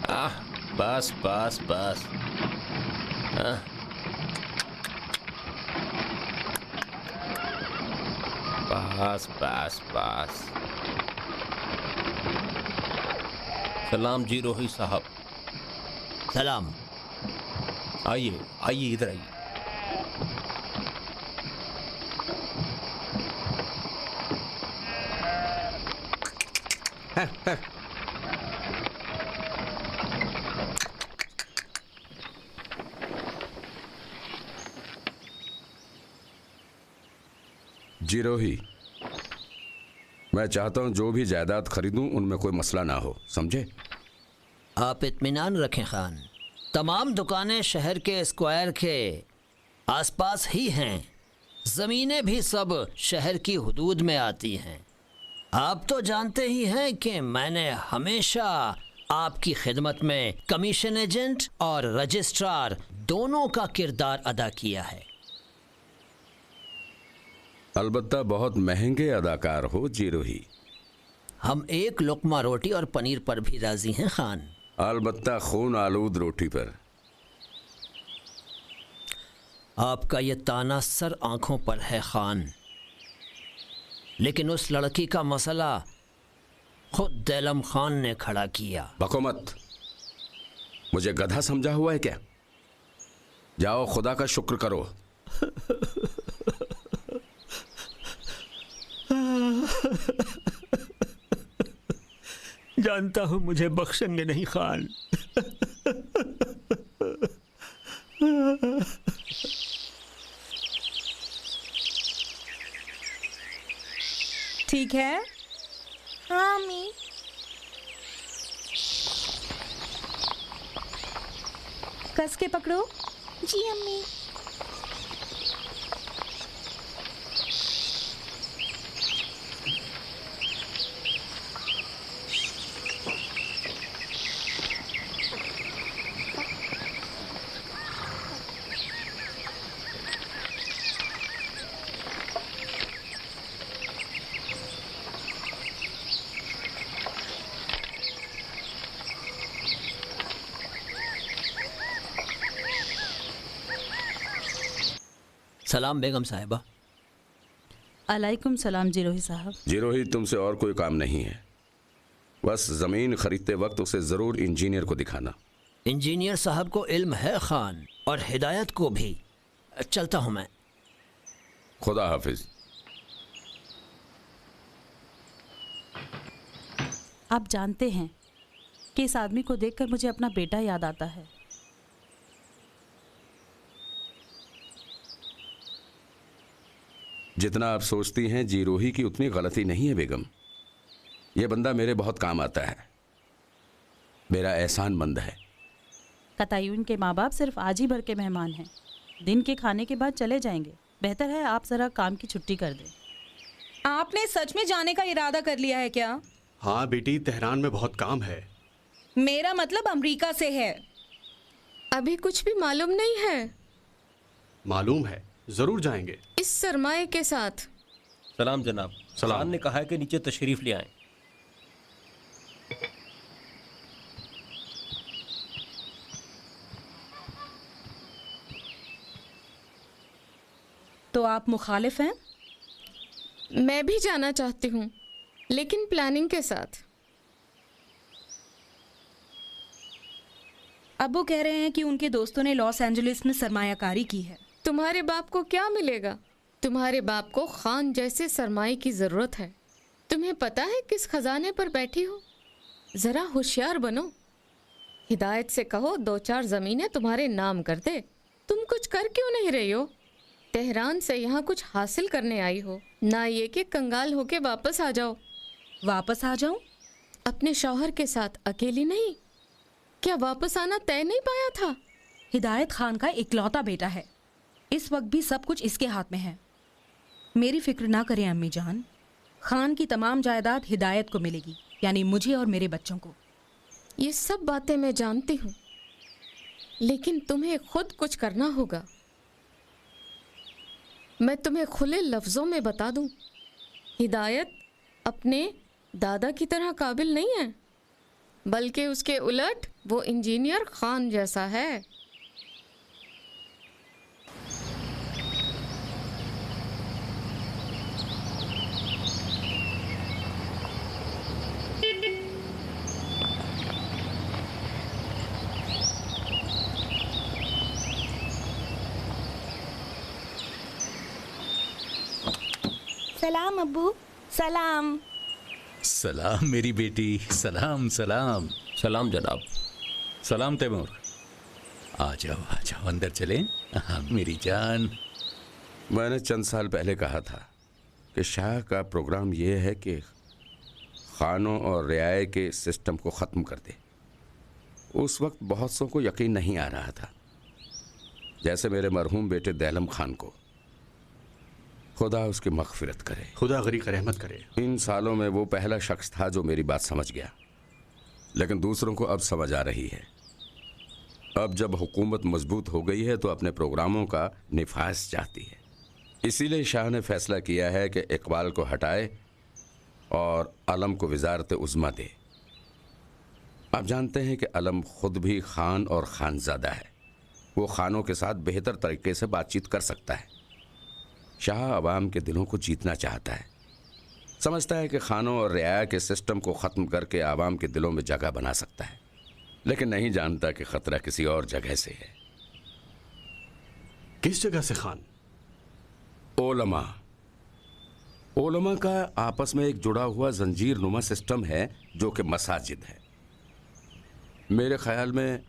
बस बस बस। बस बस बस। सलाम जी रोही साहब। सलाम। आइए आइए, इधर आइए। जिरोही, मैं चाहता हूं जो भी जायदाद खरीदूं उनमें कोई मसला ना हो, समझे? आप इत्मीनान रखें खान, तमाम दुकानें शहर के स्क्वायर के आसपास ही हैं। ज़मीनें भी सब शहर की हुदूद में आती हैं। आप तो जानते ही हैं कि मैंने हमेशा आपकी खिदमत में कमीशन एजेंट और रजिस्ट्रार दोनों का किरदार अदा किया है। अलबत्ता बहुत महंगे अदाकार हो जिरोही। हम एक लुकमा रोटी और पनीर पर भी राजी हैं खान। अलबत्ता खून आलूद रोटी पर। आपका ये ताना सर आंखों पर है खान, लेकिन उस लड़की का मसला खुद दैलम खान ने खड़ा किया। बको मत, मुझे गधा समझा हुआ है क्या? जाओ खुदा का शुक्र करो। जानता हूं मुझे बख्शेंगे नहीं खान। ठीक है। हाँ अम्मी। कस के पकड़ो। जी अम्मी। सलाम बेगम साहिबा। अलैकुम सलाम जिरोही साहब। जिरोही, तुमसे और कोई काम नहीं है। बस जमीन खरीदते वक्त उसे जरूर इंजीनियर को दिखाना। इंजीनियर साहब को इल्म है खान, और हिदायत को भी। चलता हूं मैं। खुदा हाफिज। आप जानते हैं कि इस आदमी को देखकर मुझे अपना बेटा याद आता है। जितना आप सोचती हैं जिरोही की उतनी गलती नहीं है बेगम। यह बंदा मेरे बहुत काम आता है, मेरा एहसानमंद है। कतायून के माँ बाप सिर्फ आज ही भर के मेहमान हैं। दिन के खाने के बाद चले जाएंगे। बेहतर है आप ज़रा काम की छुट्टी कर दें। आपने सच में जाने का इरादा कर लिया है क्या? हाँ बेटी, तेहरान में बहुत काम है। मेरा मतलब अमेरिका से है। अभी कुछ भी मालूम नहीं है। मालूम है, जरूर जाएंगे। इस सरमाए के साथ। सलाम जनाब। सलाम। खान ने कहा है कि नीचे तशरीफ ले आएं। तो आप मुखालिफ हैं? मैं भी जाना चाहती हूँ, लेकिन प्लानिंग के साथ। अब्बू कह रहे हैं कि उनके दोस्तों ने लॉस एंजलिस में सरमायाकारी की है। तुम्हारे बाप को क्या मिलेगा? तुम्हारे बाप को खान जैसे सरमाए की जरूरत है। तुम्हें पता है किस खजाने पर बैठी हो? जरा होशियार बनो। हिदायत से कहो 2-4 जमीनें तुम्हारे नाम कर दे। तुम कुछ कर क्यों नहीं रही हो? तेहरान से यहाँ कुछ हासिल करने आई हो, ना ये कि कंगाल होके वापस आ जाओ। वापस आ जाऊं? अपने शौहर के साथ अकेली नहीं? क्या वापस आना तय नहीं पाया था? हिदायत खान का इकलौता बेटा है। इस वक्त भी सब कुछ इसके हाथ में है। मेरी फिक्र ना करें अम्मी जान। खान की तमाम जायदाद हिदायत को मिलेगी, यानी मुझे और मेरे बच्चों को। ये सब बातें मैं जानती हूँ, लेकिन तुम्हें खुद कुछ करना होगा। मैं तुम्हें खुले लफ्ज़ों में बता दूं, हिदायत अपने दादा की तरह काबिल नहीं है। बल्कि उसके उलट वो इंजीनियर खान जैसा है। सलाम अब्बू, सलाम। सलाम मेरी बेटी, सलाम सलाम। सलाम जनाब। सलाम तैमूर। आ जाओ अंदर चले। हाँ मेरी जान। मैंने चंद साल पहले कहा था कि शाह का प्रोग्राम यह है कि खानों और रियाए के सिस्टम को ख़त्म कर दे। उस वक्त बहुत सौ को यकीन नहीं आ रहा था, जैसे मेरे मरहूम बेटे दैलम खान को। खुदा उसकी मग़फ़िरत करे, खुदा गरीक रहमत करे। इन सालों में वो पहला शख्स था जो मेरी बात समझ गया, लेकिन दूसरों को अब समझ आ रही है। अब जब हुकूमत मजबूत हो गई है तो अपने प्रोग्रामों का निफाज चाहती है। इसीलिए शाह ने फैसला किया है कि इकबाल को हटाए और अलम को वजारत उज़्मा दे। आप जानते हैं कि अलम खुद भी खान और खानज़ादा है। वो खानों के साथ बेहतर तरीके से बातचीत कर सकता है। शाह अवाम के दिलों को जीतना चाहता है, समझता है कि खानों और रियाया के सिस्टम को ख़त्म करके आवाम के दिलों में जगह बना सकता है, लेकिन नहीं जानता कि ख़तरा किसी और जगह से है। किस जगह से खान? ओलमा। ओलमा का आपस में एक जुड़ा हुआ जंजीर नुमा सिस्टम है जो कि मसाजिद है। मेरे ख्याल में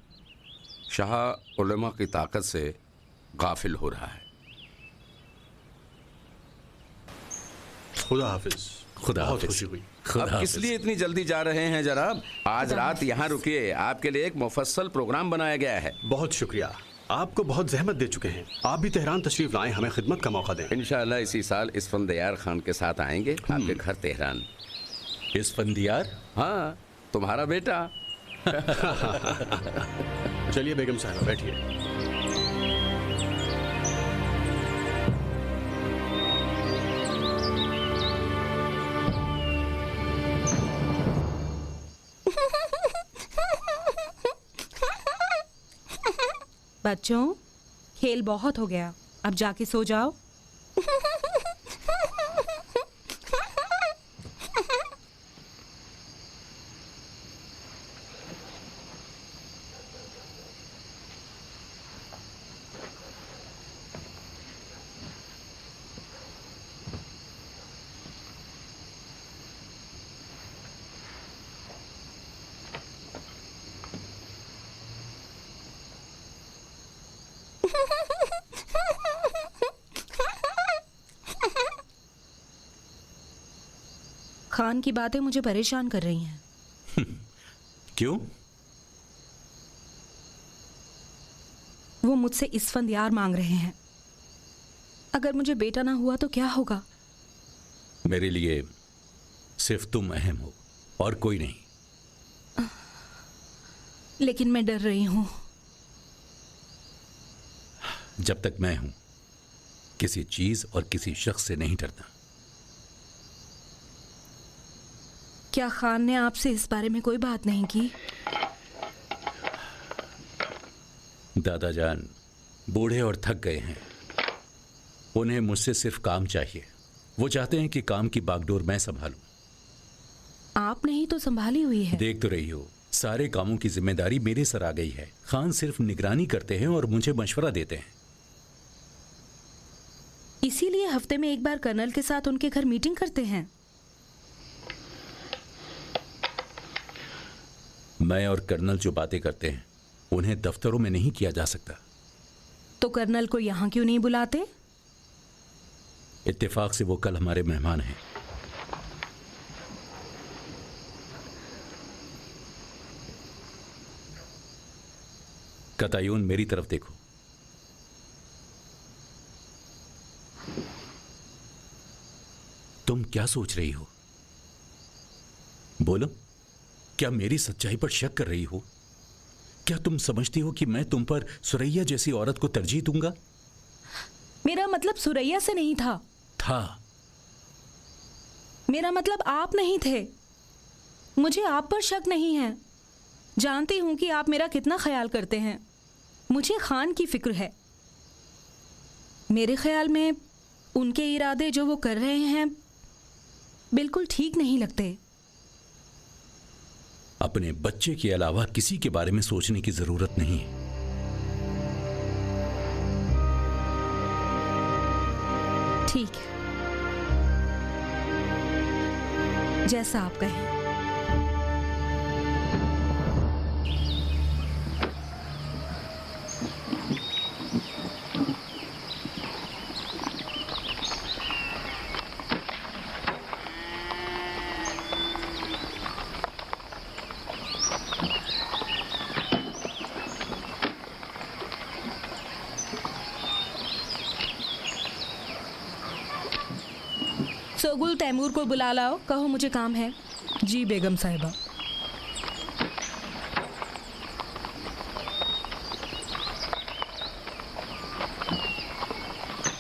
शाह उलमा की ताकत से गाफिल हो रहा है। खुदा हाफिज। खुदा बहुत हाफिज। खुशी हुई। अब किस लिए इतनी जल्दी जा रहे हैं जनाब? आज रात यहाँ रुकिए, आपके लिए एक मुफस्सल प्रोग्राम बनाया गया है। बहुत शुक्रिया, आपको बहुत जहमत दे चुके हैं। आप भी तेहरान तशरीफ लाएं, हमें खिदमत का मौका दें। इंशाअल्लाह इसी साल इस्फंदियार खान के साथ आएंगे आपके घर तेहरान। इस्फंदियार? हाँ, तुम्हारा बेटा। चलिए बेगम साहबा बैठिए। बच्चों, खेल बहुत हो गया, अब जाके सो जाओ। खान की बातें मुझे परेशान कर रही हैं। क्यों? वो मुझसे इस्फंदियार मांग रहे हैं। अगर मुझे बेटा ना हुआ तो क्या होगा? मेरे लिए सिर्फ तुम अहम हो और कोई नहीं। लेकिन मैं डर रही हूं। जब तक मैं हूं, किसी चीज और किसी शख्स से नहीं डरता। क्या खान ने आपसे इस बारे में कोई बात नहीं की? दादा जान बूढ़े और थक गए हैं। उन्हें मुझसे सिर्फ काम चाहिए। वो चाहते हैं कि काम की बागडोर मैं संभालूं। आपने ही तो संभाली हुई है। देख तो रही हो, सारे कामों की जिम्मेदारी मेरे सर आ गई है। खान सिर्फ निगरानी करते हैं और मुझे मशवरा देते हैं। इसीलिए हफ्ते में एक बार कर्नल के साथ उनके घर मीटिंग करते हैं। मैं और कर्नल जो बातें करते हैं उन्हें दफ्तरों में नहीं किया जा सकता। तो कर्नल को यहां क्यों नहीं बुलाते? इत्तेफाक से वो कल हमारे मेहमान हैं। कतायून मेरी तरफ देखो। तुम क्या सोच रही हो? बोलो, क्या मेरी सच्चाई पर शक कर रही हो? क्या तुम समझती हो कि मैं तुम पर सुरैया जैसी औरत को तरजीह दूंगा? मेरा मतलब सुरैया से नहीं था। मेरा मतलब आप नहीं थे। मुझे आप पर शक नहीं है। जानती हूँ कि आप मेरा कितना ख्याल करते हैं। मुझे खान की फिक्र है। मेरे ख्याल में उनके इरादे जो वो कर रहे हैं बिल्कुल ठीक नहीं लगते। अपने बच्चे के अलावा किसी के बारे में सोचने की जरूरत नहीं है। ठीक है, जैसा आप कहें। सोगुल तैमूर को बुला लाओ, कहो मुझे काम है। जी बेगम साहिबा।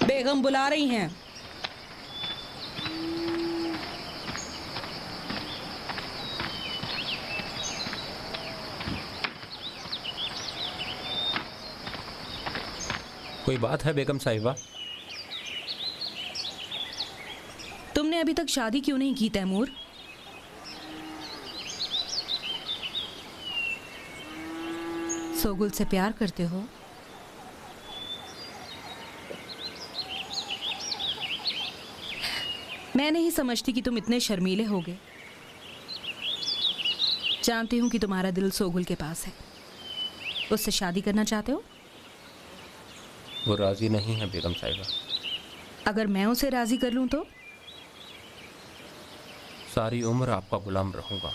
बेगम बुला रही हैं। कोई बात है बेगम साहिबा? तुमने अभी तक शादी क्यों नहीं की तैमूर? सोगुल से प्यार करते हो? मैं नहीं समझती कि तुम इतने शर्मीले होगे। जानती हूं कि तुम्हारा दिल सोगुल के पास है। उससे शादी करना चाहते हो? वो राजी नहीं है बेगम साहिबा। अगर मैं उसे राजी कर लूं तो? सारी उम्र आपका गुलाम रहूंगा।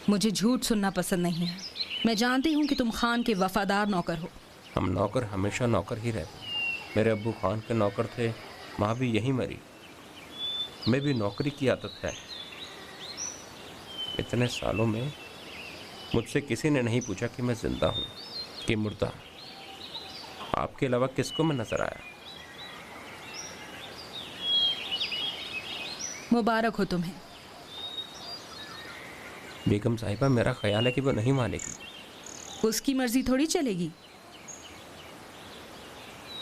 मुझे झूठ सुनना पसंद नहीं है। मैं जानती हूँ कि तुम खान के वफादार नौकर हो। हम नौकर हमेशा नौकर ही रहते। मेरे अब्बू खान के नौकर थे, माँ भी यही मरी। मैं भी नौकरी की आदत है। इतने सालों में मुझसे किसी ने नहीं पूछा कि मैं जिंदा हूँ कि मुर्दा। आपके अलावा किसको मैं नजर आया? मुबारक हो तुम्हें। बेगम साहिबा, मेरा ख्याल है कि वो नहीं मानेगी। उसकी मर्जी थोड़ी चलेगी।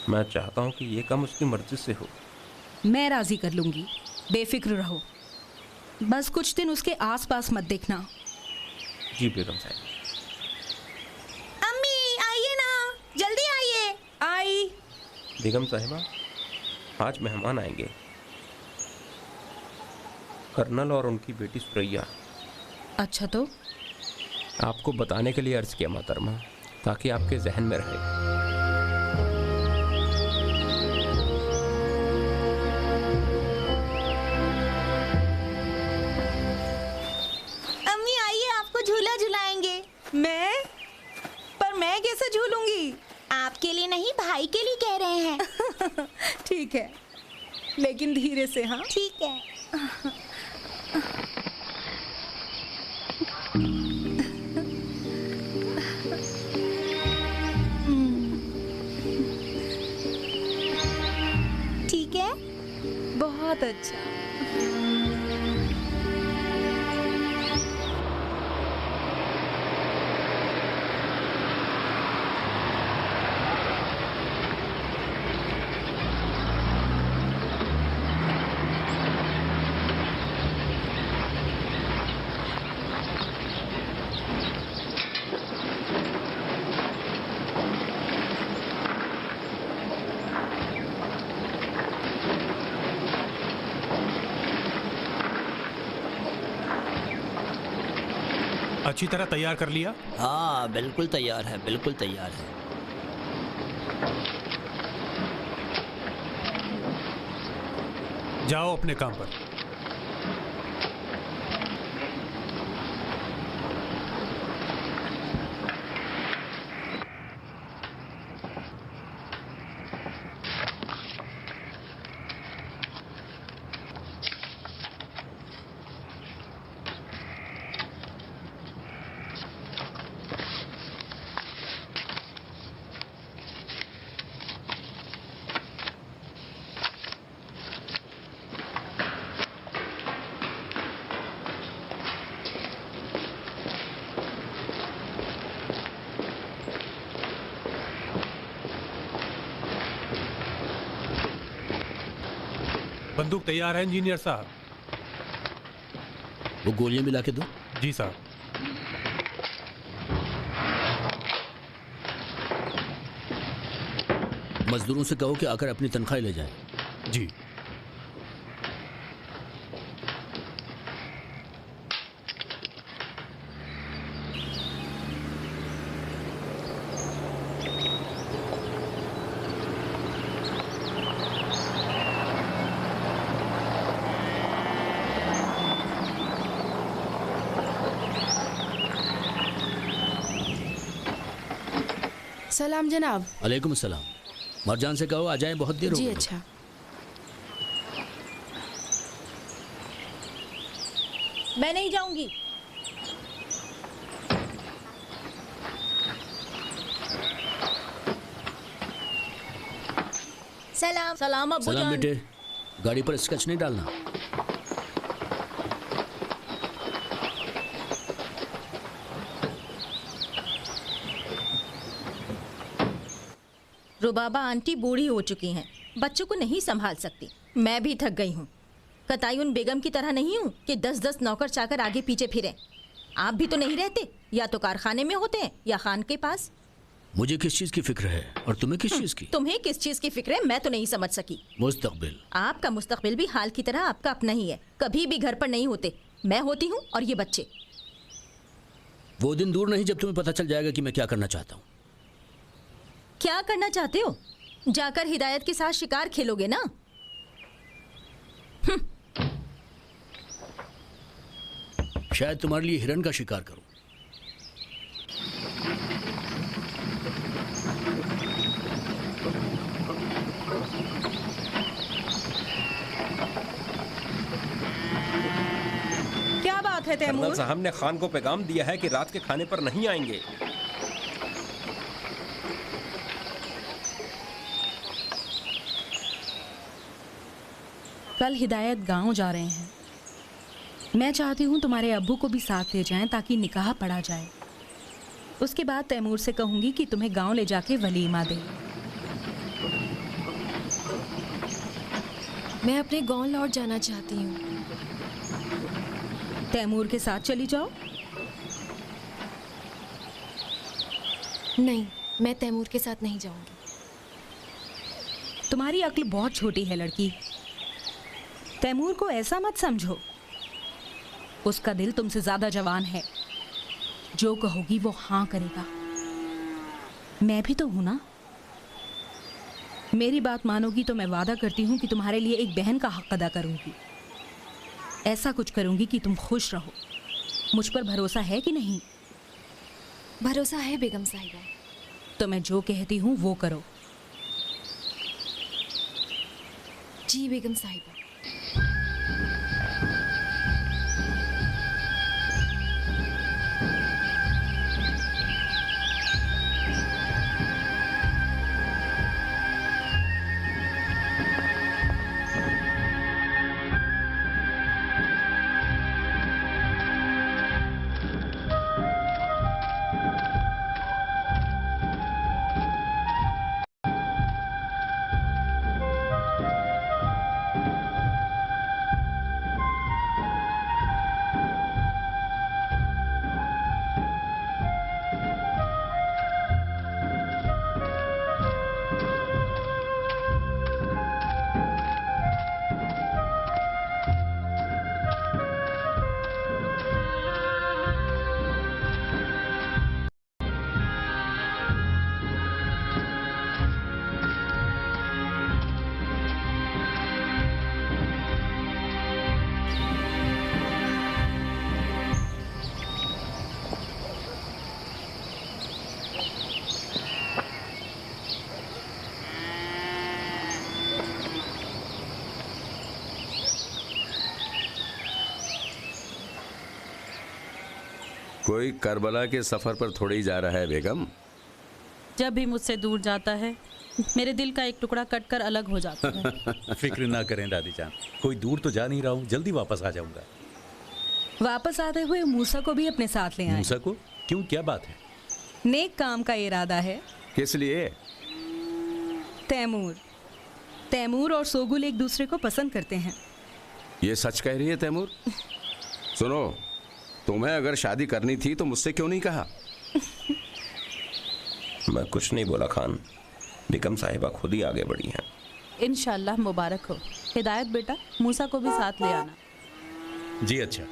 मैं चाहता हूँ कि ये काम उसकी मर्जी से हो। मैं राजी कर लूंगी, बेफिक्र रहो। बस कुछ दिन उसके आसपास मत देखना। जी बेगम साहिबा। अम्मी आइए ना, जल्दी आइए। आई। बेगम साहिबा, आज मेहमान आएंगे। कर्नल और उनकी बेटी सुरैया। अच्छा, तो आपको बताने के लिए अर्ज किया मोहतरमा, ताकि आपके जहन में रहे। अम्मी आइए, आपको झूला झुलाएंगे। मैं? पर मैं कैसे झूलूंगी? आपके लिए नहीं, भाई के लिए कह रहे हैं। ठीक है, लेकिन धीरे से। हाँ ठीक है। ठीक है, बहुत अच्छा। अच्छी तरह तैयार कर लिया? हाँ बिल्कुल तैयार है, बिल्कुल तैयार है। जाओ अपने काम पर। बंदूक तैयार है इंजीनियर साहब। वो गोलियां भी ला के दो। जी साहब। मजदूरों से कहो कि आकर अपनी तनख्वाह ले जाएं। जी। सलाम जनाब। अलैकुम सलाम। मरजान से कहो आ जाए, बहुत देर हो गई। जी अच्छा। मैं नहीं जाऊंगी। सलाम। सलाम अब्बू सलाम जान। बेटे, गाड़ी पर स्केच नहीं डालना। रुबाबा आंटी बूढ़ी हो चुकी हैं, बच्चों को नहीं संभाल सकती। मैं भी थक गई हूँ। कतायुन बेगम की तरह नहीं हूँ कि 10-10 नौकर चाकर आगे पीछे फिरें। आप भी तो नहीं रहते, या तो कारखाने में होते हैं या खान के पास। मुझे किस चीज की फिक्र है और तुम्हें किस चीज की? तुम्हें किस चीज की फिक्र है मैं तो नहीं समझ सकी। मुस्तकबिल। आपका मुस्तकबिल भी हाल की तरह आपका अपना ही है, कभी भी घर पर नहीं होते। मैं होती हूँ और ये बच्चे। वो दिन दूर नहीं जब तुम्हें पता चल जाएगा कि मैं क्या करना चाहता हूँ। क्या करना चाहते हो? जाकर हिदायत के साथ शिकार खेलोगे ना? शायद तुम्हारे लिए हिरन का शिकार करूं। क्या बात है तैमूर? कर्नल साहब ने खान को पैगाम दिया है कि रात के खाने पर नहीं आएंगे। कल हिदायत गांव जा रहे हैं। मैं चाहती हूँ तुम्हारे अब्बू को भी साथ ले जाएं ताकि निकाह पढ़ा जाए। उसके बाद तैमूर से कहूँगी कि तुम्हें गांव ले जाके वलीमा दे। मैं अपने गांव लौट जाना चाहती हूँ। तैमूर के साथ चली जाओ। नहीं, मैं तैमूर के साथ नहीं जाऊंगी। तुम्हारी अक्ल बहुत छोटी है लड़की। तैमूर को ऐसा मत समझो, उसका दिल तुमसे ज्यादा जवान है। जो कहोगी वो हाँ करेगा। मैं भी तो हूं ना। मेरी बात मानोगी तो मैं वादा करती हूँ कि तुम्हारे लिए एक बहन का हक अदा करूंगी। ऐसा कुछ करूंगी कि तुम खुश रहो। मुझ पर भरोसा है कि नहीं? भरोसा है बेगम साहिबा। तो मैं जो कहती हूँ वो करो। जी बेगम साहिबा। कोई करबला के सफर पर थोड़ी ही जा रहा है बेगम। जब भी मुझसे दूर जाता है मेरे दिल का एक टुकड़ा कटकर अलग हो जाता है। फिक्र ना करें दादी जान, कोई दूर तो जा नहीं रहा हूँ, जल्दी वापस आ जाऊंगा। वापस आते हुए मूसा को भी अपने साथ ले आए। मूसा को? क्यों, क्या बात है? नेक काम का इरादा है। किस लिए? तैमूर, तैमूर और सोगुल एक दूसरे को पसंद करते हैं। ये सच कह रही है तैमूर? सुनो, तुम्हें अगर शादी करनी थी तो मुझसे क्यों नहीं कहा? मैं कुछ नहीं बोला खान, बेगम साहिबा खुद ही आगे बढ़ी हैं। इंशाल्लाह मुबारक हो। हिदायत बेटा, मूसा को भी साथ ले आना। जी अच्छा,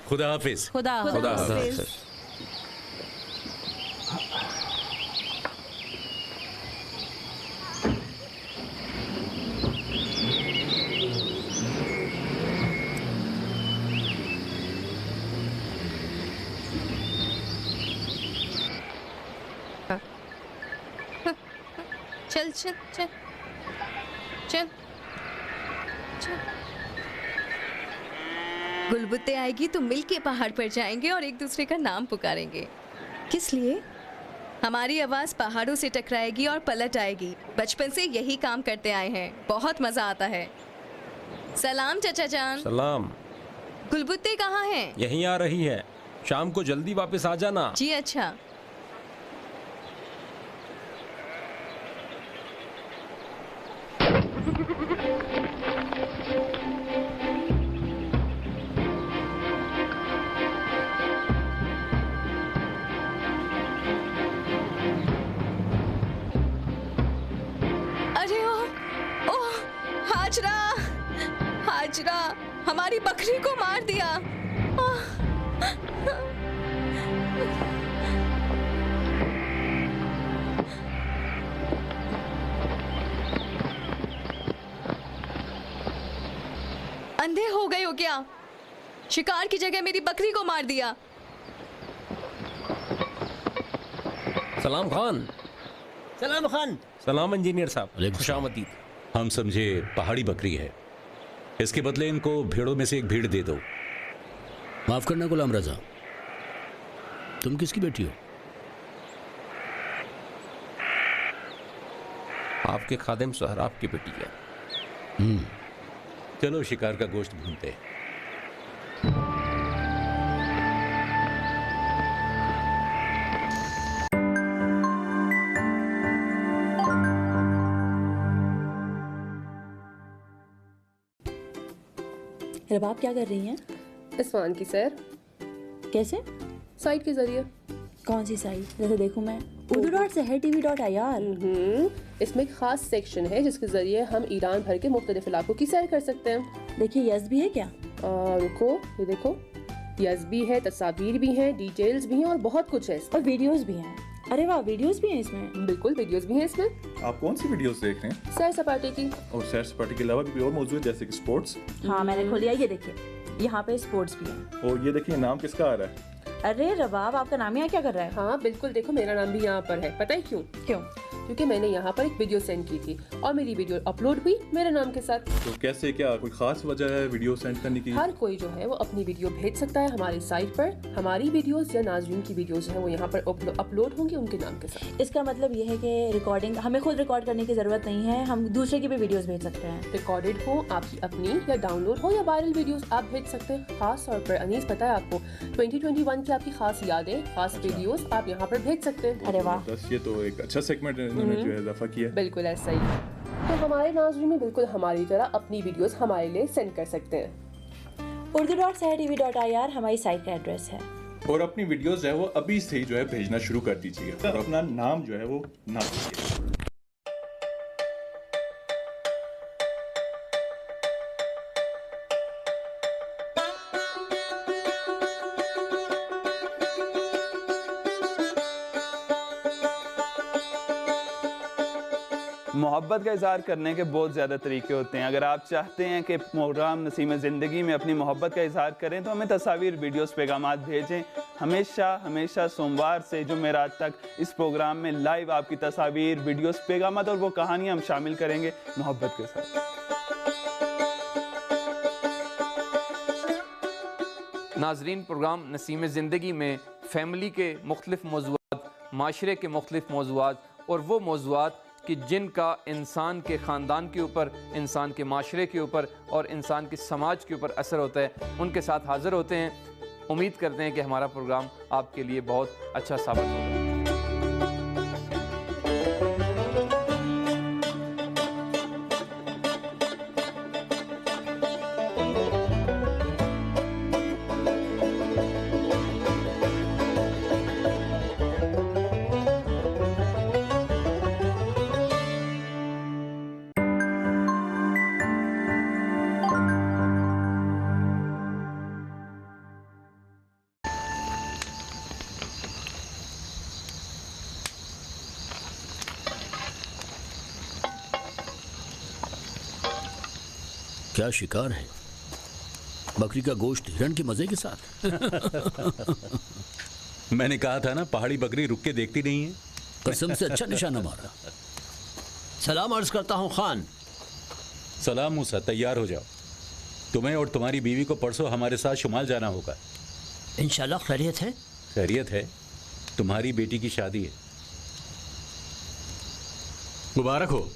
खुदा हाफिज। खुदा हाफिज। चल चल चल चल चल। गुलबुत्ते आएगी तो मिल के पहाड़ पर जाएंगे और एक दूसरे का नाम पुकारेंगे। किस लिए? हमारी आवाज़ पहाड़ों से टकराएगी और पलट आएगी। बचपन से यही काम करते आए हैं, बहुत मज़ा आता है। सलाम चाचा जान। सलाम। गुलबुत्ते कहाँ हैं? यहीं आ रही है, शाम को जल्दी वापस आ जाना। जी अच्छा। अरे ओ हाजरा, हाजरा हमारी बकरी को मार दिया। अंधे हो गए हो क्या? शिकार की जगह मेरी बकरी को मार दिया। सलाम खान। सलाम खान। सलाम इंजीनियर साहब, खुशामदीद। हम समझे पहाड़ी बकरी है, इसके बदले इनको भेड़ों में से एक भीड़ दे दो। माफ करना गुलाम रजा, तुम किसकी बेटी हो? आपके खादिम सोहराब की बेटी है। चलो शिकार का गोश्त भूनते हैं। रबाब क्या कर रही हैं? इस्फान की सैर। कैसे? साइट के जरिए। कौन सी साइट? जैसे देखूं मैं। urdu.sehertv.ir। इसमें एक खास सेक्शन है जिसके जरिए हम ईरान भर के मुख्तलिफ इलाकों की सैर कर सकते हैं। देखिए यस भी है क्या? रुको, ये देखो, यस भी है, तस्वीर भी है, डिटेल्स भी हैं और बहुत कुछ है। और वीडियोस भी हैं। अरे वाह, वीडियोस भी हैं इसमें? बिल्कुल, वीडियोस भी हैं इसमें। आप कौन सी वीडियोस देख रहे हैं? सैर सपाटे की। और सैर सपाटे के अलावा भी कोई और मौजूद है जैसे कि स्पोर्ट्स? हाँ मैंने खोल लिया, ये देखिए यहाँ पे स्पोर्ट्स भी है। और ये देखिए नाम किसका आ रहा है? अरे रबाब, आपका नाम यहाँ क्या कर रहा है? हाँ बिल्कुल, देखो मेरा नाम भी यहाँ पर है। पता है क्यों? क्यों? क्योंकि मैंने यहाँ पर एक वीडियो सेंड की थी और मेरी वीडियो अपलोड हुई मेरे नाम के साथ। तो कैसे, क्या कोई खास वजह है वीडियो सेंड करने की? हर कोई जो है वो अपनी वीडियो भेज सकता है हमारी साइट पर। हमारी वीडियोस या नाज़रीन की वीडियोस है वो यहाँ पर अपलोड होंगी उनके नाम के साथ। इसका मतलब ये है कि रिकॉर्डिंग हमें खुद रिकॉर्ड करने की जरूरत नहीं है, हम दूसरे की भी वीडियोस भेज सकते हैं। रिकॉर्डेड हो आपकी अपनी या डाउनलोड हो या वायरल वीडियोस आप भेज सकते हैं। खास तौर पर अनीस पता है आपको 2021 की आपकी खास यादें, खास वीडियोस आप यहाँ पर भेज सकते हैं। अरे वाह, बस ये तो एक अच्छा सेगमेंट इन्होंने जो है इजाफा किया। बिल्कुल ऐसा ही। तो हमारे नाज़रीन में बिल्कुल हमारी तरह अपनी वीडियोस हमारे लिए सेंड कर सकते हैं। urdu.sehertv.ir हमारी साइट का एड्रेस है। और अपनी वीडियोस जो है वो अभी से ही जो है भेजना शुरू कर दीजिए और अपना नाम जो है वो ना दीजिए। मोहब्बत का इज़हार करने के बहुत ज़्यादा तरीके होते हैं। अगर आप चाहते हैं कि प्रोग्राम नसीम ज़िंदगी में अपनी मोहब्बत का इज़हार करें तो हमें तस्वीर, वीडियोस, पैगामात भेजें। हमेशा सोमवार से जुमेरात तक इस प्रोग्राम में लाइव आपकी तस्वीर, वीडियोस, पैगामात और वो कहानियाँ हम शामिल करेंगे मोहब्बत के साथ। नाजरीन, प्रोग्राम नसीम ज़िंदगी में फ़ैमिली के मुख्तलिफ़ मौज़ूआत, माशरे के मुख्तलिफ़ मौज़ूआत और वो मौज़ूआत कि जिनका इंसान के ख़ानदान के ऊपर, इंसान के माशरे के ऊपर और इंसान के समाज के ऊपर असर होता है, उनके साथ हाज़िर होते हैं। उम्मीद करते हैं कि हमारा प्रोग्राम आपके लिए बहुत अच्छा साबित होगा। क्या शिकार है? बकरी का गोश्त हिरण के मजे के साथ। मैंने कहा था ना, पहाड़ी बकरी रुक के देखती नहीं है। कसम से अच्छा निशाना मारा। सलाम अर्ज करता हूँ खान। सलाम मूसा, तैयार हो जाओ। तुम्हें और तुम्हारी बीवी को परसों हमारे साथ शुमाल जाना होगा। इंशाल्लाह खैरियत है। खैरियत है, तुम्हारी बेटी की शादी है। मुबारक हो।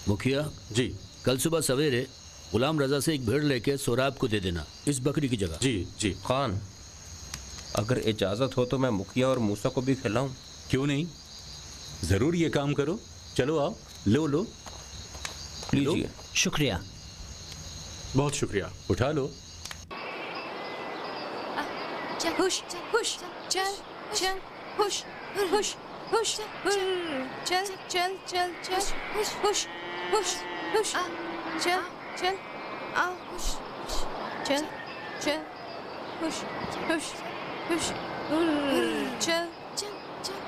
मुखिया जी, कल सुबह सवेरे गुलाम रजा से एक भेड़ लेके सोराब को दे देना, इस बकरी की जगह। जी जी। खान, अगर इजाज़त हो तो मैं मुखिया और मूसा को भी खिलाऊं? क्यों नहीं, ज़रूर ये काम करो। चलो आओ, लो लो लीजिए। शुक्रिया। बहुत शुक्रिया। उठा लो। हुश हुश चल चल हुश हुश हुश चल चल चल चल हुश हुश हुश हुश चल चल आ हुश चल चल हुश हुश हुश चल चल चल।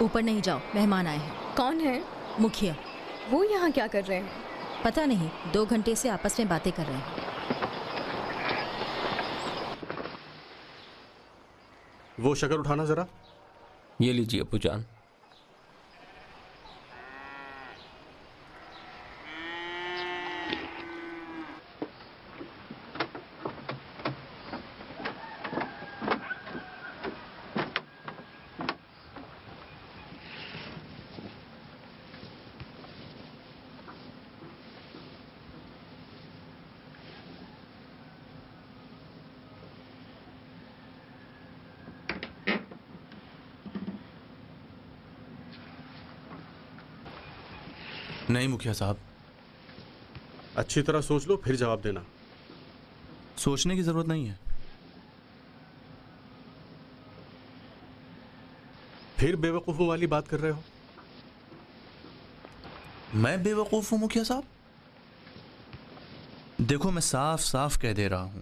ऊपर नहीं जाओ, मेहमान आए हैं। कौन है? मुखिया। वो यहाँ क्या कर रहे हैं? पता नहीं, 2 घंटे से आपस में बातें कर रहे हैं। वो शक्कर उठाना जरा। ये लीजिए अब्बू जान। नहीं मुखिया साहब। अच्छी तरह सोच लो फिर जवाब देना। सोचने की जरूरत नहीं है। फिर बेवकूफ़ों वाली बात कर रहे हो? मैं बेवकूफ हूं मुखिया साहब? देखो, मैं साफ साफ कह दे रहा हूं,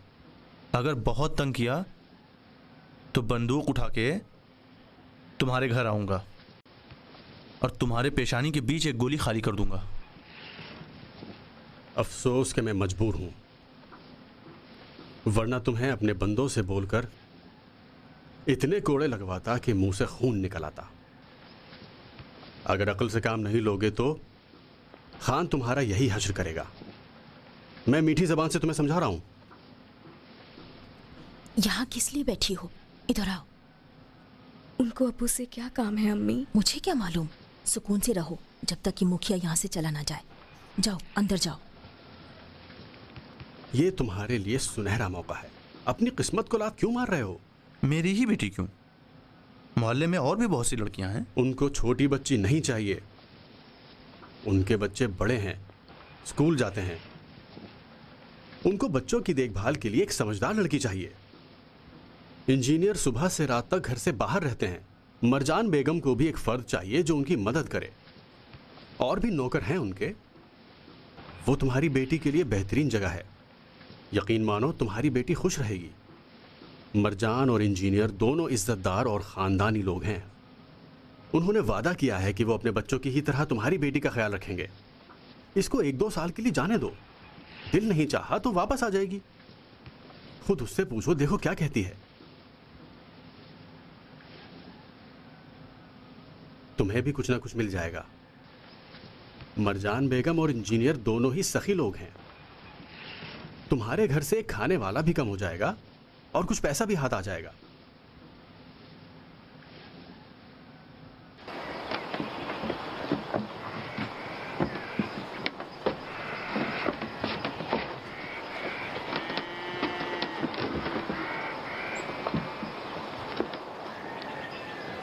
अगर बहुत तंग किया तो बंदूक उठा के तुम्हारे घर आऊंगा और तुम्हारे पेशानी के बीच एक गोली खाली कर दूंगा। अफसोस कि मैं मजबूर हूं, वरना तुम्हें अपने बंदों से बोलकर इतने कोड़े लगवाता कि मुंह से खून निकल आता। अगर अक्ल से काम नहीं लोगे तो खान तुम्हारा यही हश्र करेगा। मैं मीठी जबान से तुम्हें समझा रहा हूं। यहाँ किस लिए बैठी हो? इधर आओ। उनको अब्बू से क्या काम है अम्मी? मुझे क्या मालूम, सुकून से रहो जब तक कि मुखिया यहाँ से चला ना जाए। जाओ, अंदर जाओ। ये तुम्हारे लिए सुनहरा मौका है। अपनी किस्मत को लात क्यों मार रहे हो? मेरी ही बेटी क्यों? मोहल्ले में और भी बहुत सी लड़कियां हैं। उनको छोटी बच्ची नहीं चाहिए। उनके बच्चे बड़े हैं, स्कूल जाते हैं। उनको बच्चों की देखभाल के लिए एक समझदार लड़की चाहिए। इंजीनियर सुबह से रात तक घर से बाहर रहते हैं। मरजान बेगम को भी एक फर्द चाहिए जो उनकी मदद करे। और भी नौकर हैं उनके। वो तुम्हारी बेटी के लिए बेहतरीन जगह है। यकीन मानो तुम्हारी बेटी खुश रहेगी। मरजान और इंजीनियर दोनों इज्जतदार और ख़ानदानी लोग हैं। उन्होंने वादा किया है कि वो अपने बच्चों की ही तरह तुम्हारी बेटी का ख्याल रखेंगे। इसको 1-2 साल के लिए जाने दो। दिल नहीं चाहा तो वापस आ जाएगी। खुद उससे पूछो, देखो क्या कहती है। तुम्हें भी कुछ ना कुछ मिल जाएगा। मरजान बेगम और इंजीनियर दोनों ही सखी लोग हैं। तुम्हारे घर से एक खाने वाला भी कम हो जाएगा और कुछ पैसा भी हाथ आ जाएगा।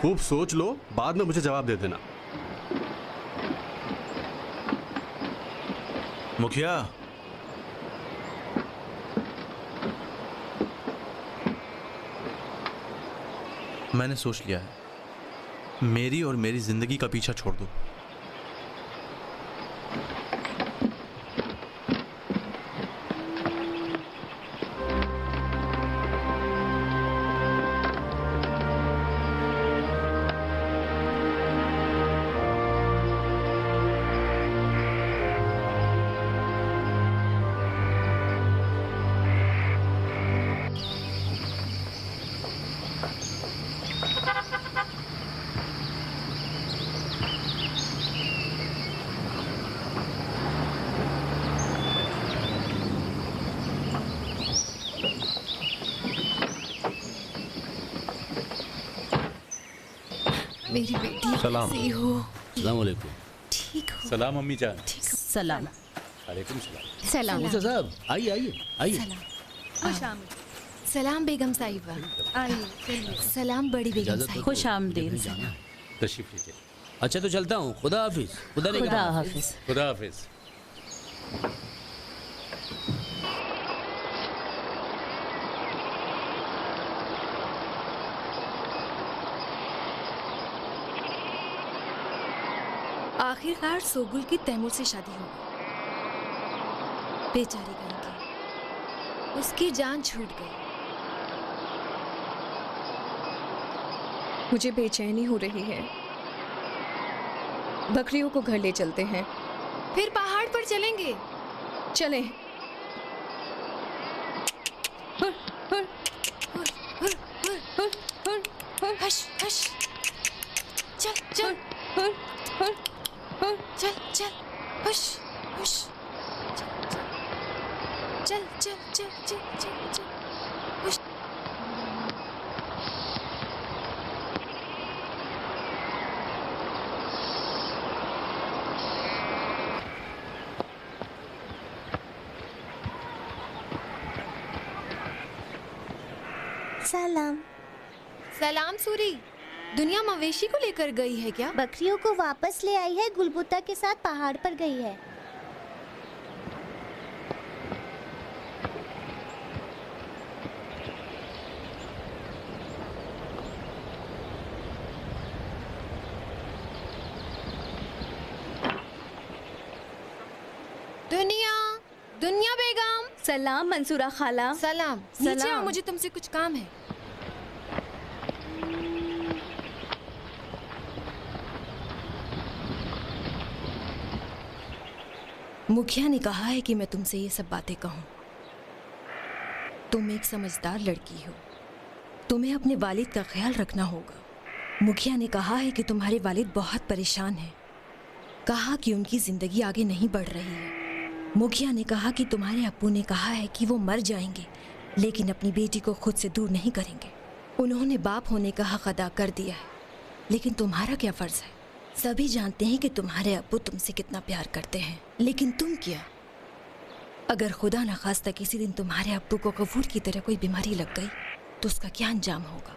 खूब सोच लो, बाद में मुझे जवाब दे देना। मुखिया, मैंने सोच लिया है। मेरी और मेरी जिंदगी का पीछा छोड़ दो। मेरी बेटी सलाम। कैसी हो? सलाम वालेकुम। ठीक हो? सलाम अम्मी जान। सलाम। वालेकुम सलाम। सलाम। मूसा साहब आइए आइए आइए। सलाम बेगम साहिबा। आइए। सलाम बड़ी बेगम साहिबा। खुश आमदीद। तशरीफ लीजिए। अच्छा तो चलता हूँ। खुदा हाफिज। खुदा ने खुदा हाफिज। खुदा हाफिज। आखिरकार सोगुल की तैमूर से शादी हो गई। बेचारी गई, उसकी जान छूट गई। मुझे बेचैनी हो रही है। बकरियों को घर ले चलते हैं। फिर पहाड़ पर चलेंगे। चलें। Hush hush. चल चल चल चल। हुश हुश। चल चल चल चल चल चल। हुश। सलाम। सलाम सूरी। दुनिया मवेशी को लेकर गई है क्या? बकरियों को वापस ले आई है। गुलबुता के साथ पहाड़ पर गई है। दुनिया दुनिया बेगम। सलाम मंसूरा खाला। सलाम। नीचे आओ, मुझे तुमसे कुछ काम है। मुखिया ने कहा है कि मैं तुमसे ये सब बातें कहूँ। तुम एक समझदार लड़की हो, तुम्हें अपने वालिद का ख्याल रखना होगा। मुखिया ने कहा है कि तुम्हारे वालिद बहुत परेशान हैं। कहा कि उनकी ज़िंदगी आगे नहीं बढ़ रही है। मुखिया ने कहा कि तुम्हारे अब्बू ने कहा है कि वो मर जाएंगे, लेकिन अपनी बेटी को खुद से दूर नहीं करेंगे। उन्होंने बाप होने का हक अदा कर दिया है, लेकिन तुम्हारा क्या फ़र्ज़ है? सभी जानते हैं कि तुम्हारे अब्बू तुमसे कितना प्यार करते हैं, लेकिन तुम क्या? अगर खुदा न खास्ता किसी दिन तुम्हारे अब्बू को गफूर की तरह कोई बीमारी लग गई तो उसका क्या अंजाम होगा?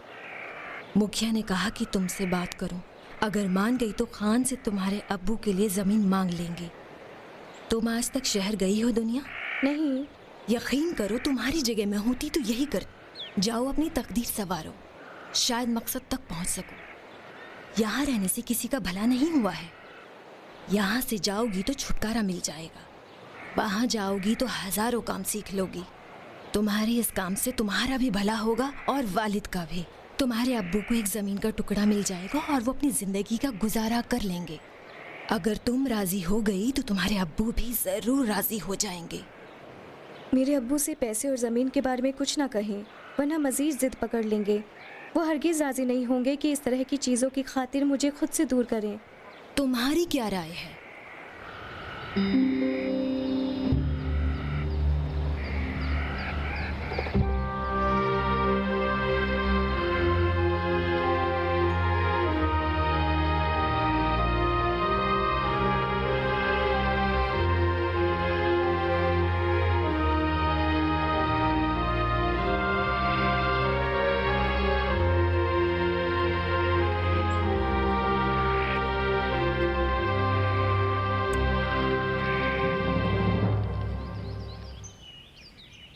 मुखिया ने कहा कि तुमसे बात करूं। अगर मान गई तो खान से तुम्हारे अब्बू के लिए ज़मीन मांग लेंगे। तुम आज तक शहर गई हो दुनिया? नहीं। यकीन करो, तुम्हारी जगह मैं होती तो यही कर। जाओ अपनी तकदीर सवारो, शायद मकसद तक पहुंच सको। यहाँ रहने से किसी का भला नहीं हुआ है। यहाँ से जाओगी तो छुटकारा मिल जाएगा, वहाँ जाओगी तो हजारों काम सीख लोगी। तुम्हारे इस काम से तुम्हारा भी भला होगा और वालिद का भी। तुम्हारे अब्बू को एक ज़मीन का टुकड़ा मिल जाएगा और वो अपनी ज़िंदगी का गुजारा कर लेंगे। अगर तुम राज़ी हो गई तो तुम्हारे अब्बू भी ज़रूर राज़ी हो जाएंगे। मेरे अब्बू से पैसे और ज़मीन के बारे में कुछ ना कहें, वरना मज़ीद ज़िद पकड़ लेंगे। वो हरगिज़ राज़ी नहीं होंगे कि इस तरह की चीज़ों की खातिर मुझे खुद से दूर करें। तुम्हारी क्या राय है?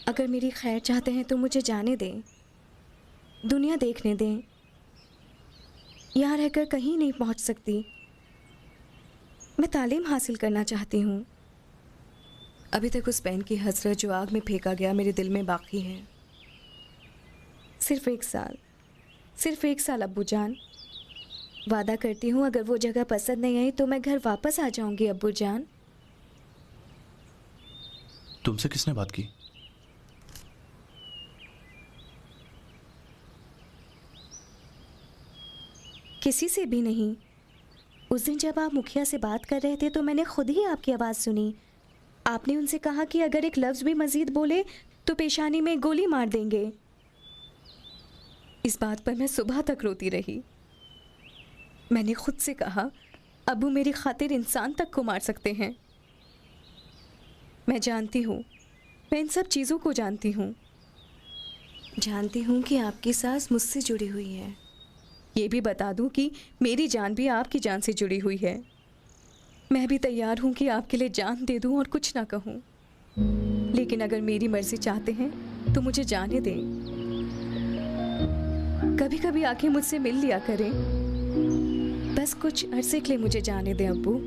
अगर मेरी खैर चाहते हैं तो मुझे जाने दें, दुनिया देखने दें। यहाँ रहकर कहीं नहीं पहुँच सकती। मैं तालीम हासिल करना चाहती हूँ। अभी तक उस पेन की हसरत जो आग में फेंका गया मेरे दिल में बाकी है। सिर्फ एक साल अब्बू जान। वादा करती हूँ अगर वो जगह पसंद नहीं आई तो मैं घर वापस आ जाऊँगी अब्बू जान। तुमसे किसने बात की? किसी से भी नहीं। उस दिन जब आप मुखिया से बात कर रहे थे तो मैंने खुद ही आपकी आवाज़ सुनी। आपने उनसे कहा कि अगर एक लफ्ज़ भी मज़ीद बोले तो पेशानी में गोली मार देंगे। इस बात पर मैं सुबह तक रोती रही। मैंने खुद से कहा अबू मेरी खातिर इंसान तक को मार सकते हैं। मैं जानती हूँ, मैं इन सब चीज़ों को जानती हूँ। जानती हूँ कि आपकी सास मुझसे जुड़ी हुई है। ये भी बता दूँ कि मेरी जान भी आपकी जान से जुड़ी हुई है। मैं भी तैयार हूँ कि आपके लिए जान दे दूँ और कुछ ना कहूँ, लेकिन अगर मेरी मर्जी चाहते हैं तो मुझे जाने दें। कभी कभी आके मुझसे मिल लिया करें, बस कुछ अरसे के लिए मुझे जाने दें अब्बू।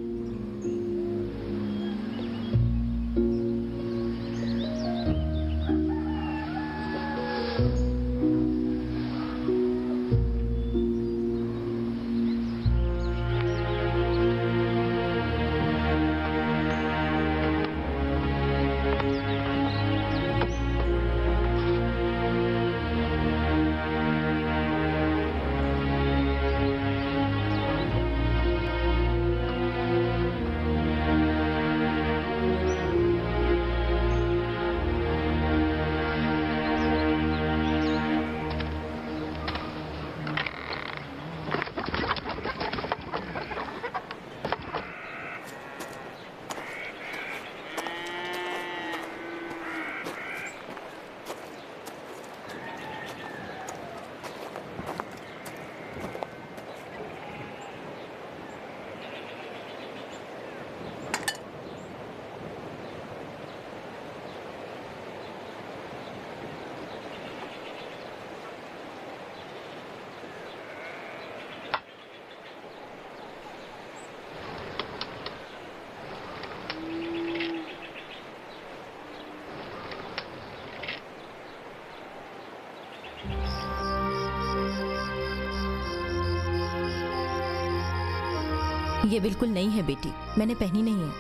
ये बिल्कुल नई है बेटी, मैंने पहनी नहीं है।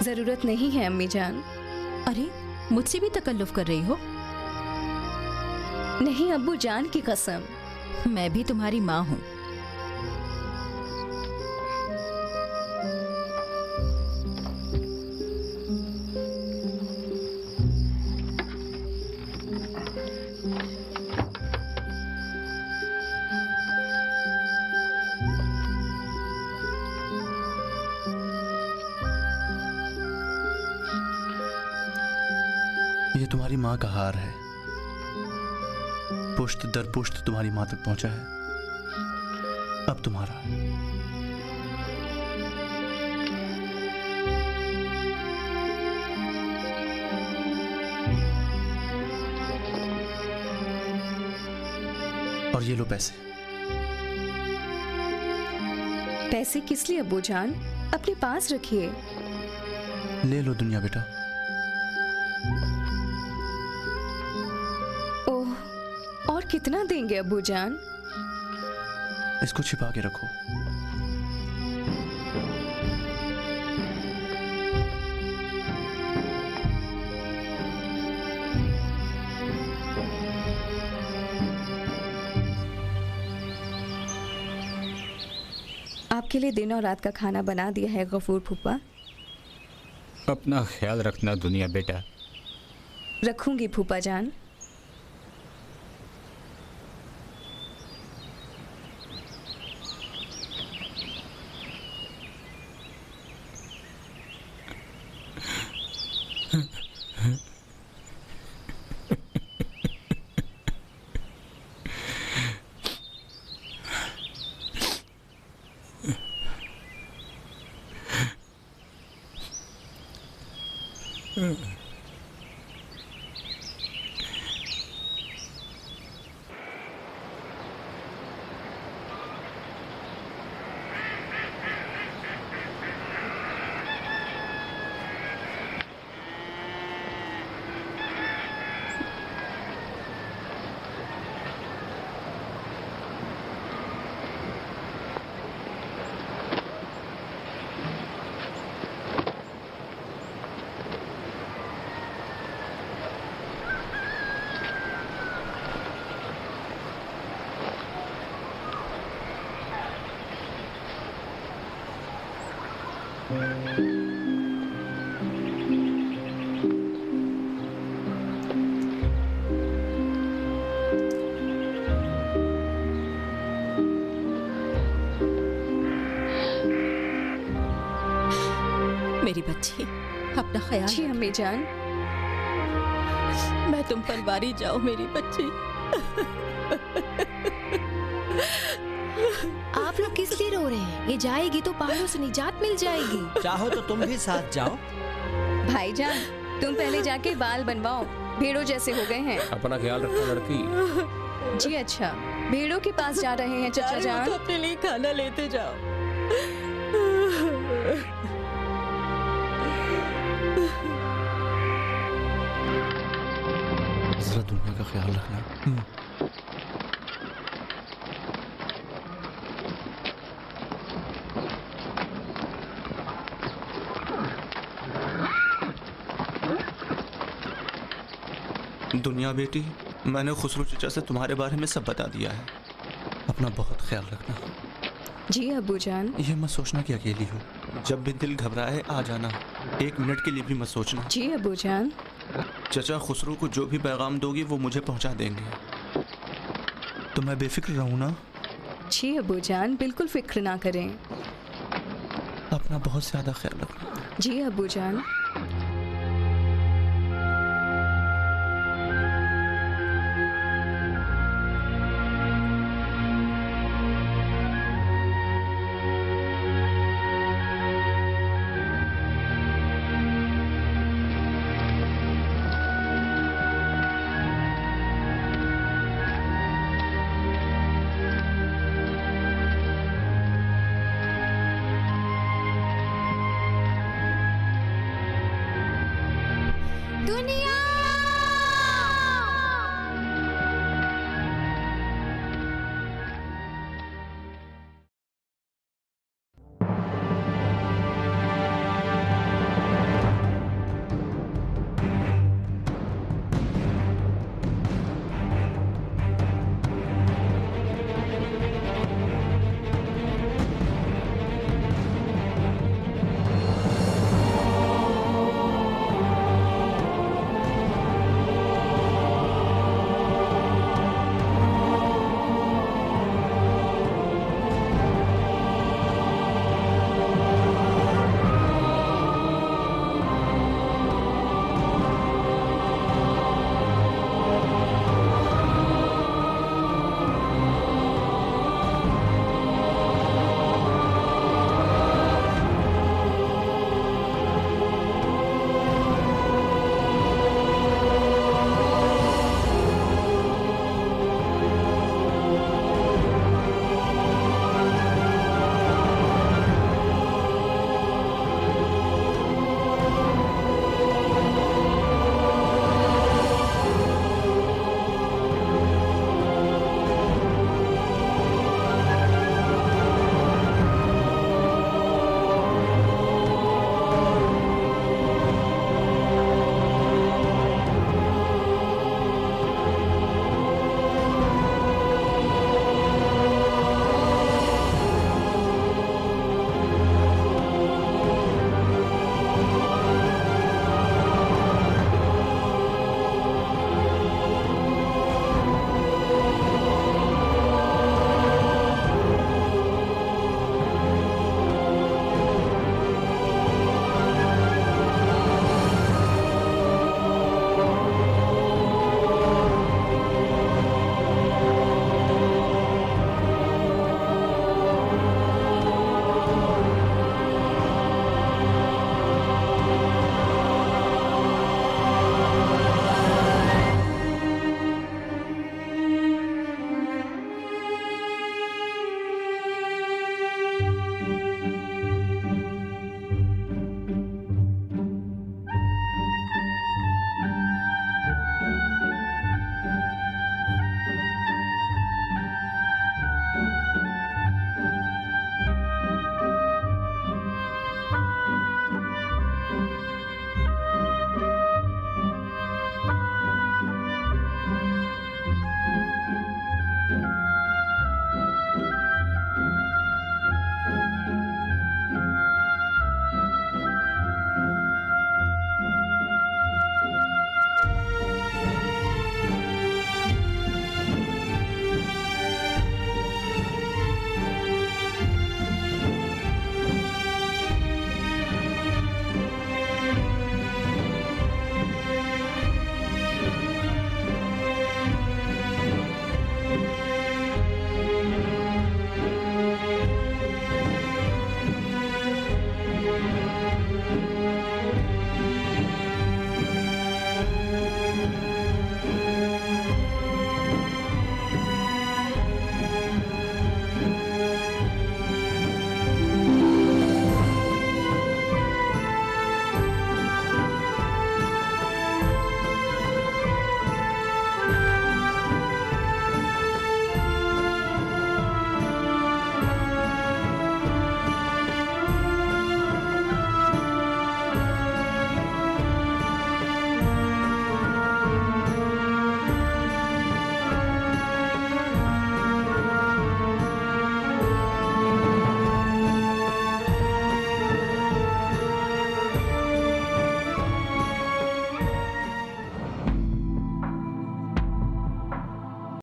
ज़रूरत नहीं है अम्मी जान। अरे मुझसे भी तकल्लुफ कर रही हो? नहीं अब्बू जान की कसम। मैं भी तुम्हारी माँ हूँ। ये तुम्हारी माँ का हार है, पुश्त दर पुश्त तुम्हारी माँ तक पहुंचा है, अब तुम्हारा है। और ये लो पैसे। पैसे किस लिए अब्बू जान? अपने पास रखिए। ले लो दुनिया बेटा। ओह, और कितना देंगे अब्बू जान? इसको छिपा के रखो। आपके लिए दिन और रात का खाना बना दिया है गफूर फूफा। अपना ख्याल रखना दुनिया बेटा। रखूंगी फूफा जान। बच्ची, अपना ख्याल। जी अम्मी जान। मैं तुम पर वारी जाऊं मेरी बच्ची। आप लोग किस लिए रो रहे हैं? ये जाएगी तो पहाड़ों से निजात मिल जाएगी। चाहो तो तुम भी साथ जाओ। भाईजान, तुम पहले जाके बाल बनवाओ, भेड़ों जैसे हो गए हैं। अपना ख्याल रखना लड़की। जी अच्छा, भेड़ों के पास जा रहे हैं चचा जान। तो अपने लिए खाना लेते जाओ। जरा दुनिया का ख्याल रखना। दुनिया बेटी, मैंने खुसरो चचा से तुम्हारे बारे में सब बता दिया है। अपना बहुत ख्याल रखना। जी अब्बू जान। ये मत सोचना कि अकेली हो। जब भी दिल घबराए आ जाना, 1 मिनट के लिए भी मत सोचना। जी अब्बू जान। चचा खुसरो को जो भी पैगाम दोगी वो मुझे पहुंचा देंगे, तो मैं बेफिक्र रहूं ना। जी अब्बू जान, बिल्कुल फिक्र ना करें। अपना बहुत ज्यादा ख्याल रखना। जी अब्बू जान।